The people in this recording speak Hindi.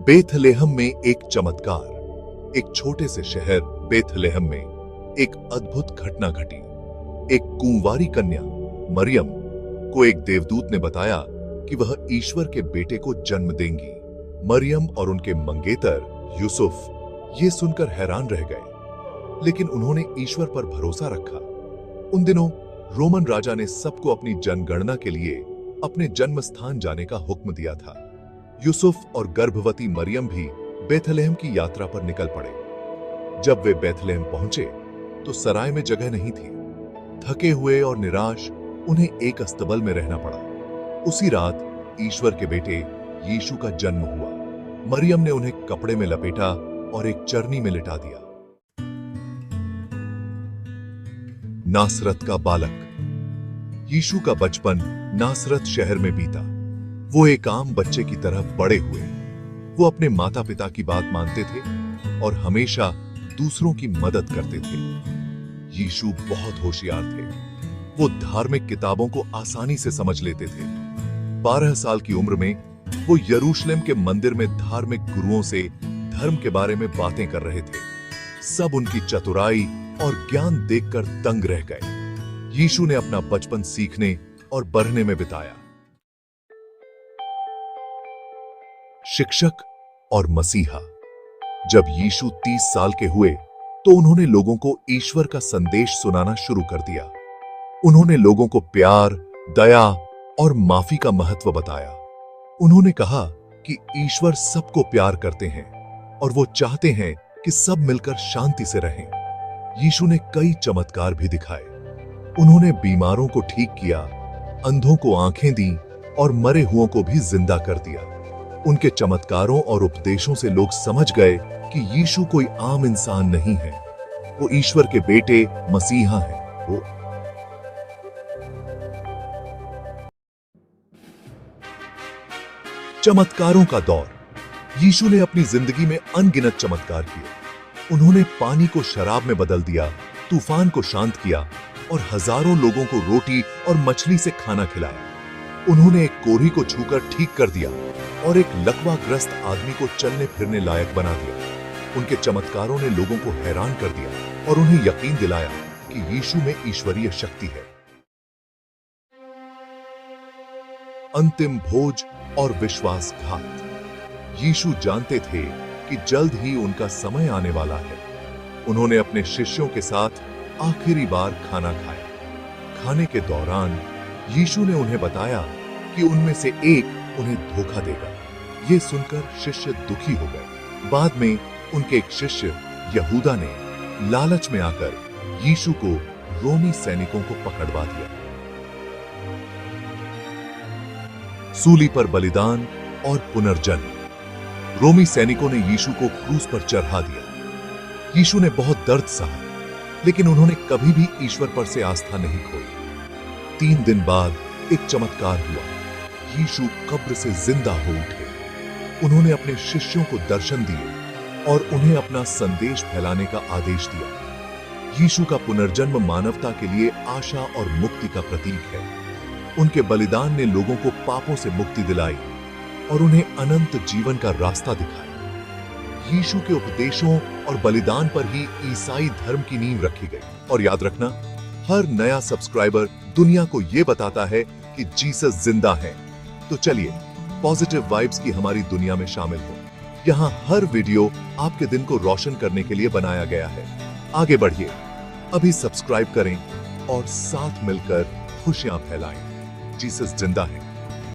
बेथलेहम में एक चमत्कार। एक छोटे से शहर बेथलेहम में एक अद्भुत घटना घटी। एक कुंवारी कन्या मरियम को एक देवदूत ने बताया कि वह ईश्वर के बेटे को जन्म देंगी। मरियम और उनके मंगेतर यूसुफ ये सुनकर हैरान रह गए, लेकिन उन्होंने ईश्वर पर भरोसा रखा। उन दिनों रोमन राजा ने सबको अपनी जनगणना के लिए अपने जन्म स्थान जाने का हुक्म दिया था। यूसुफ और गर्भवती मरियम भी बेथलेहम की यात्रा पर निकल पड़े। जब वे बेथलेहम पहुंचे तो सराय में जगह नहीं थी। थके हुए और निराश उन्हें एक अस्तबल में रहना पड़ा। उसी रात ईश्वर के बेटे यीशु का जन्म हुआ। मरियम ने उन्हें कपड़े में लपेटा और एक चरनी में लिटा दिया। नासरत का बालक। यीशु का बचपन नासरत शहर में बीता। वो एक आम बच्चे की तरह बड़े हुए। वो अपने माता पिता की बात मानते थे और हमेशा दूसरों की मदद करते थे। यीशु बहुत होशियार थे। वो धार्मिक किताबों को आसानी से समझ लेते थे। 12 साल की उम्र में वो यरूशलेम के मंदिर में धार्मिक गुरुओं से धर्म के बारे में बातें कर रहे थे। सब उनकी चतुराई और ज्ञान देखकर दंग रह गए। यीशु ने अपना बचपन सीखने और बढ़ने में बिताया। शिक्षक और मसीहा। जब यीशु 30 साल के हुए तो उन्होंने लोगों को ईश्वर का संदेश सुनाना शुरू कर दिया। उन्होंने लोगों को प्यार, दया और माफी का महत्व बताया। उन्होंने कहा कि ईश्वर सबको प्यार करते हैं और वो चाहते हैं कि सब मिलकर शांति से रहें। यीशु ने कई चमत्कार भी दिखाए। उन्होंने बीमारों को ठीक किया, अंधों को आंखें दी और मरे हुओं को भी जिंदा कर दिया। उनके चमत्कारों और उपदेशों से लोग समझ गए कि यीशु कोई आम इंसान नहीं है, वो ईश्वर के बेटे मसीहा हैं। वो चमत्कारों का दौर। यीशु ने अपनी जिंदगी में अनगिनत चमत्कार किए। उन्होंने पानी को शराब में बदल दिया, तूफान को शांत किया और हजारों लोगों को रोटी और मछली से खाना खिलाया। उन्होंने एक कोढ़ी को छूकर ठीक कर दिया और एक लकवाग्रस्त आदमी को चलने फिरने लायक बना दिया। उनके चमत्कारों ने लोगों को हैरान कर दिया और उन्हें यकीन दिलाया कि यीशु में ईश्वरीय शक्ति है। अंतिम भोज और विश्वासघात। यीशु जानते थे कि जल्द ही उनका समय आने वाला है। उन्होंने अपने शिष्यों के साथ आखिरी बार खाना खाया। खाने के दौरान यीशु ने उन्हें बताया कि उनमें से एक उन्हें धोखा देगा। ये सुनकर शिष्य दुखी हो गए। बाद में उनके एक शिष्य यहूदा ने लालच में आकर यीशु को रोमी सैनिकों को पकड़वा दिया। सूली पर बलिदान और पुनर्जन्म। रोमी सैनिकों ने यीशु को क्रूस पर चढ़ा दिया। यीशु ने बहुत दर्द सहा, लेकिन उन्होंने कभी भी ईश्वर पर से आस्था नहीं खोई। 3 दिन बाद एक चमत्कार हुआ। यीशु कब्र से जिंदा हो उठे। उन्होंने अपने शिष्यों को दर्शन दिए और उन्हें अपना संदेश फैलाने का आदेश दिया। यीशु का पुनर्जन्म मानवता के लिए आशा और मुक्ति का प्रतीक है। उनके बलिदान ने लोगों को पापों से मुक्ति दिलाई और उन्हें अनंत जीवन का रास्ता दिखाया। यीशु के उपदेशों और बलिदान पर ही ईसाई धर्म की नींव रखी गई। और याद रखना, हर नया सब्सक्राइबर दुनिया को यह बताता है कि जीसस जिंदा है। तो चलिए पॉजिटिव वाइब्स की हमारी दुनिया में शामिल हो। यहाँ हर वीडियो आपके दिन को रोशन करने के लिए बनाया गया है। आगे बढ़िए, अभी सब्सक्राइब करें और साथ मिलकर खुशियां फैलाएं। जीसस जिंदा है।